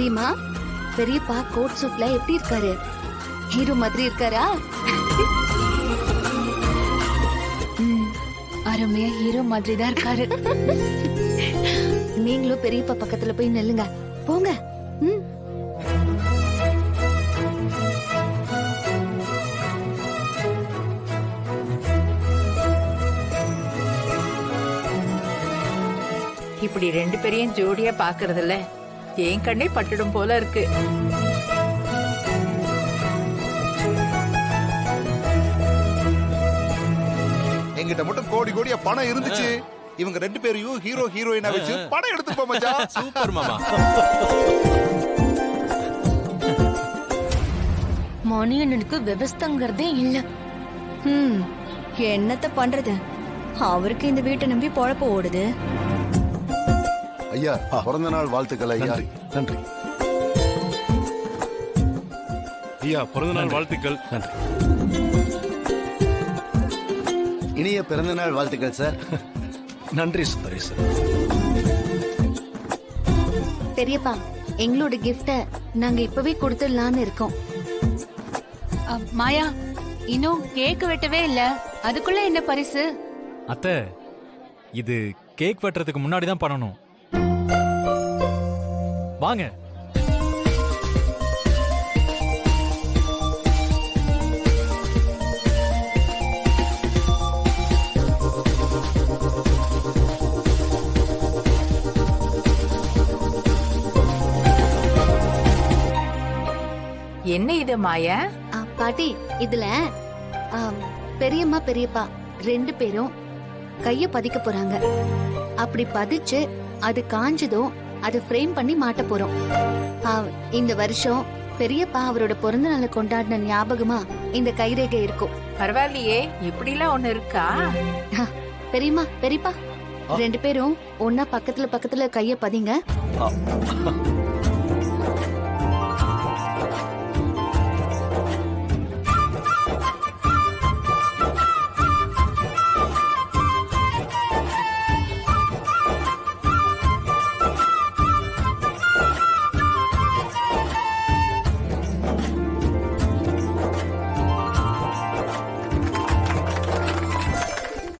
தெரியுமா? பெரியப்பா கோட் சூட்ல எப்படி இருக்காரு? ஹீரோ மாதிரி இருக்காரா? அருமையா ஹீரோ மாதிரி தான் இருக்காரு. நீங்களும் பெரியப்பா பக்கத்துல போய் நில்லுங்க. போங்க. இப்படி ரெண்டு பேரையும் ஜோடியா பாக்குறதுல என் கண்ணே பட்டுடும் போல இருக்கு. எங்கிட்ட மட்டும் கோடி கோடியா பணம் இருந்துச்சு. இவங்க ரெண்டு பேரையும் ஹீரோ ஹீரோயினா வச்சு படம் எடுத்துப்போம் மச்சான். சூப்பர் மாமா. மணியனுக்கு விவஸ்தங்கிறதே இல்ல. என்னத்த பண்றது? அவருக்கு இந்த வீட்டை நம்பி பொழப்பு ஓடுது. ஐயா, பிறந்த நாள் வாழ்த்துக்கள் ஐயா. நன்றி ஐயா, பிறந்த நாள் வாழ்த்துக்கள். நன்றி. இனிய பிறந்த நாள் வாழ்த்துக்கள் சார். நன்றி சுந்தரேஷ். பெரியப்பா, எங்களோட கிஃப்ட நாங்க இப்பவே கொடுத்துடலான்னு இருக்கோம். மாயா, இன்னும் கேக் வெட்டவே இல்ல, அதுக்குள்ள என்ன பரிசு? அத்தை, இது கேக் வெட்டுறதுக்கு முன்னாடி தான் பண்ணணும். வாங்க. என்ன இது மாயா? பாட்டி, இதுல பெரியம்மா பெரியப்பா ரெண்டு பேரும் கைய பதிக்க போறாங்க. அப்படி பதிச்சு அது காஞ்சதும் அது ஃப்ரேம் பண்ணி மாட்ட போறோம். இந்த வருஷம் பெரியப்பா அவரோட பிறந்த நாளை கொண்டாடின ஞாபகமா இந்த கைரேகை இருக்கும். பரவாயில்லையே, இப்படி எல்லாம் ஒண்ணு இருக்கா? பெரியம்மா பெரியப்பா ரெண்டு பேரும் ஒன்னா பக்கத்துல பக்கத்துல கைய பதிங்க.